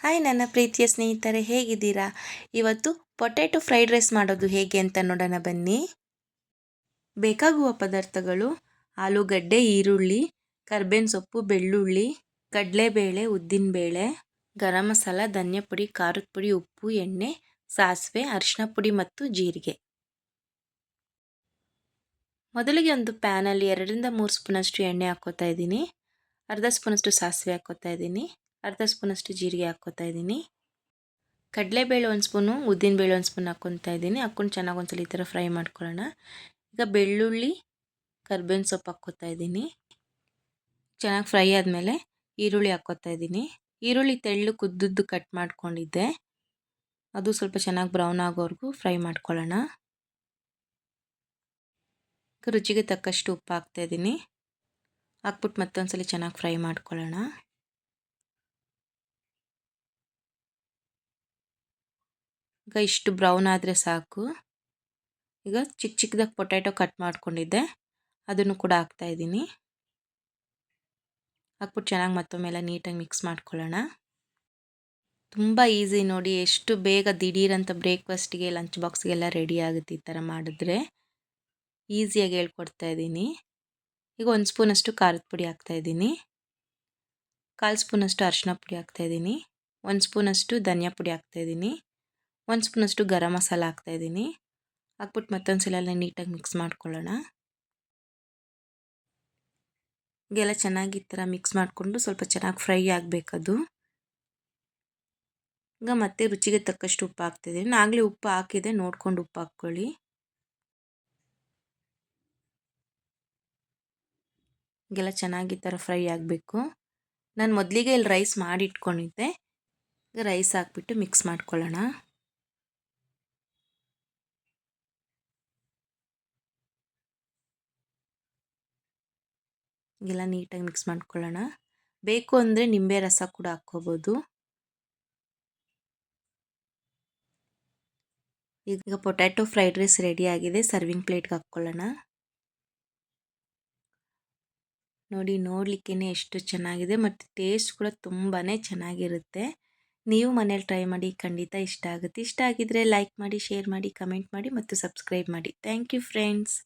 Hi ನನ್ನ ಪ್ರೀತಿಯ ಸ್ನೇಹಿತರೆ, ಹೇಗಿದ್ದೀರಾ? ಇವತ್ತು ಪೊಟ್ಯಾಟೊ ಫ್ರೈಡ್ ರೈಸ್ ಮಾಡೋದು ಹೇಗೆ ಅಂತ ನೋಡೋಣ ಬನ್ನಿ. ಬೇಕಾಗುವ ಪದಾರ್ಥಗಳು: ಆಲೂಗಡ್ಡೆ, ಈರುಳ್ಳಿ, ಕರ್ಬೇವಿನ ಸೊಪ್ಪು, ಬೆಳ್ಳುಳ್ಳಿ, ಕಡಲೆಬೇಳೆ, ಉದ್ದಿನಬೇಳೆ, ಗರಂ ಮಸಾಲ, ಧನಿಯಾ ಪುಡಿ, ಖಾರದ ಪುಡಿ, ಉಪ್ಪು, ಎಣ್ಣೆ, ಸಾಸಿವೆ, ಅರಿಶಿನ ಪುಡಿ ಮತ್ತು ಜೀರಿಗೆ. ಮೊದಲಿಗೆ ಒಂದು ಪ್ಯಾನಲ್ಲಿ 2-3 ಸ್ಪೂನಷ್ಟು ಎಣ್ಣೆ ಹಾಕ್ಕೋತಾ ಇದ್ದೀನಿ. ಅರ್ಧ ಸ್ಪೂನಷ್ಟು ಸಾಸಿವೆ ಹಾಕ್ಕೋತಾ ಇದ್ದೀನಿ. ಅರ್ಧ ಸ್ಪೂನಷ್ಟು ಜೀರಿಗೆ ಹಾಕ್ಕೋತಾ ಇದ್ದೀನಿ. ಕಡಲೆಬೇಳೆ 1 ಸ್ಪೂನು, ಉದ್ದಿನಬೇಳೆ 1 ಸ್ಪೂನ್ ಹಾಕ್ಕೊತಾ ಇದ್ದೀನಿ. ಹಾಕ್ಕೊಂಡು ಚೆನ್ನಾಗಿ ಒಂದ್ಸಲ ಈ ಥರ ಫ್ರೈ ಮಾಡ್ಕೊಳ್ಳೋಣ. ಈಗ ಬೆಳ್ಳುಳ್ಳಿ, ಕರ್ಬೇವಿನ ಸೊಪ್ಪು ಹಾಕ್ಕೋತಾ ಇದ್ದೀನಿ. ಚೆನ್ನಾಗಿ ಫ್ರೈ ಆದಮೇಲೆ ಈರುಳ್ಳಿ ಹಾಕ್ಕೋತಾ ಇದ್ದೀನಿ. ಈರುಳ್ಳಿ ತೆಳ್ಳಗೆ ಉದ್ದುದ್ದು ಕಟ್ ಮಾಡ್ಕೊಂಡಿದ್ದೆ, ಅದು ಸ್ವಲ್ಪ ಚೆನ್ನಾಗಿ ಬ್ರೌನ್ ಆಗೋವರೆಗೂ ಫ್ರೈ ಮಾಡ್ಕೊಳ್ಳೋಣ. ರುಚಿಗೆ ತಕ್ಕಷ್ಟು ಉಪ್ಪು ಹಾಕ್ತಾ ಇದ್ದೀನಿ. ಹಾಕ್ಬಿಟ್ಟು ಮತ್ತೊಂದ್ಸಲ ಚೆನ್ನಾಗಿ ಫ್ರೈ ಮಾಡ್ಕೊಳ್ಳೋಣ. ಈಗ ಇಷ್ಟು ಬ್ರೌನ್ ಆದರೆ ಸಾಕು. ಈಗ ಚಿಕ್ಕ ಚಿಕ್ಕದಾಗಿ ಪೊಟ್ಯಾಟೊ ಕಟ್ ಮಾಡ್ಕೊಂಡಿದ್ದೆ, ಅದನ್ನು ಕೂಡ ಹಾಕ್ತಾ ಇದ್ದೀನಿ. ಹಾಕ್ಬಿಟ್ಟು ಚೆನ್ನಾಗಿ ಮತ್ತೊಮ್ಮೆಲ್ಲ ನೀಟಾಗಿ ಮಿಕ್ಸ್ ಮಾಡ್ಕೊಳ್ಳೋಣ. ತುಂಬ ಈಸಿ ನೋಡಿ, ಎಷ್ಟು ಬೇಗ ದಿಢೀರಂತ ಬ್ರೇಕ್ಫಾಸ್ಟ್ಗೆ, ಲಂಚ್ ಬಾಕ್ಸ್ಗೆಲ್ಲ ರೆಡಿ ಆಗುತ್ತೆ ಈ ಥರ ಮಾಡಿದ್ರೆ. ಈಸಿಯಾಗಿ ಹೇಳ್ಕೊಡ್ತಾ ಇದ್ದೀನಿ. ಈಗ 1 ಸ್ಪೂನಷ್ಟು ಖಾರದ ಪುಡಿ ಹಾಕ್ತಾಯಿದ್ದೀನಿ. 1/4 ಸ್ಪೂನಷ್ಟು ಅರಿಶಿನ ಪುಡಿ ಹಾಕ್ತಾಯಿದ್ದೀನಿ. 1 ಸ್ಪೂನಷ್ಟು ಧನಿಯಾ ಪುಡಿ ಹಾಕ್ತಾಯಿದ್ದೀನಿ. 1 ಸ್ಪೂನಷ್ಟು ಗರಂ ಮಸಾಲ ಹಾಕ್ತಾಯಿದ್ದೀನಿ. ಹಾಕ್ಬಿಟ್ಟು ಮತ್ತೊಂದ್ಸಲ ಎಲ್ಲ ನೀಟಾಗಿ ಮಿಕ್ಸ್ ಮಾಡ್ಕೊಳ್ಳೋಣ. ಹೀಗೆಲ್ಲ ಚೆನ್ನಾಗಿ ಈ ಥರ ಮಿಕ್ಸ್ ಮಾಡಿಕೊಂಡು ಸ್ವಲ್ಪ ಚೆನ್ನಾಗಿ ಫ್ರೈ ಆಗಬೇಕದು. ಈಗ ಮತ್ತೆ ರುಚಿಗೆ ತಕ್ಕಷ್ಟು ಉಪ್ಪು ಹಾಕ್ತಿದ್ದೀನಿ. ಆಗಲೇ ಉಪ್ಪು ಹಾಕಿದೆ, ನೋಡ್ಕೊಂಡು ಉಪ್ಪು ಹಾಕ್ಕೊಳ್ಳಿ. ಹೀಗೆಲ್ಲ ಚೆನ್ನಾಗಿ ಈ ಥರ ಫ್ರೈ ಆಗಬೇಕು. ನಾನು ಮೊದಲಿಗೆ ಇಲ್ಲಿ ರೈಸ್ ಮಾಡಿ ಇಟ್ಕೊಂಡಿದ್ದೆ. ಈಗ ರೈಸ್ ಹಾಕ್ಬಿಟ್ಟು ಮಿಕ್ಸ್ ಮಾಡ್ಕೊಳ್ಳೋಣ. ಹೀಗೆಲ್ಲ ನೀಟಾಗಿ ಮಿಕ್ಸ್ ಮಾಡ್ಕೊಳ್ಳೋಣ. ಬೇಕು ಅಂದರೆ ನಿಂಬೆ ರಸ ಕೂಡ ಹಾಕ್ಕೋಬೋದು. ಈಗ ಪೊಟ್ಯಾಟೊ ಫ್ರೈಡ್ ರೈಸ್ ರೆಡಿ ಆಗಿದೆ. ಸರ್ವಿಂಗ್ ಪ್ಲೇಟ್ಗೆ ಹಾಕ್ಕೊಳ್ಳೋಣ. ನೋಡಿ, ನೋಡಲಿಕ್ಕೇ ಎಷ್ಟು ಚೆನ್ನಾಗಿದೆ ಮತ್ತು ಟೇಸ್ಟ್ ಕೂಡ ತುಂಬಾ ಚೆನ್ನಾಗಿರುತ್ತೆ. ನೀವು ಮನೇಲಿ ಟ್ರೈ ಮಾಡಿ, ಖಂಡಿತ ಇಷ್ಟ ಆಗುತ್ತೆ. ಇಷ್ಟ ಆಗಿದ್ರೆ ಲೈಕ್ ಮಾಡಿ, ಶೇರ್ ಮಾಡಿ, ಕಮೆಂಟ್ ಮಾಡಿ ಮತ್ತು ಸಬ್ಸ್ಕ್ರೈಬ್ ಮಾಡಿ. Thank you friends.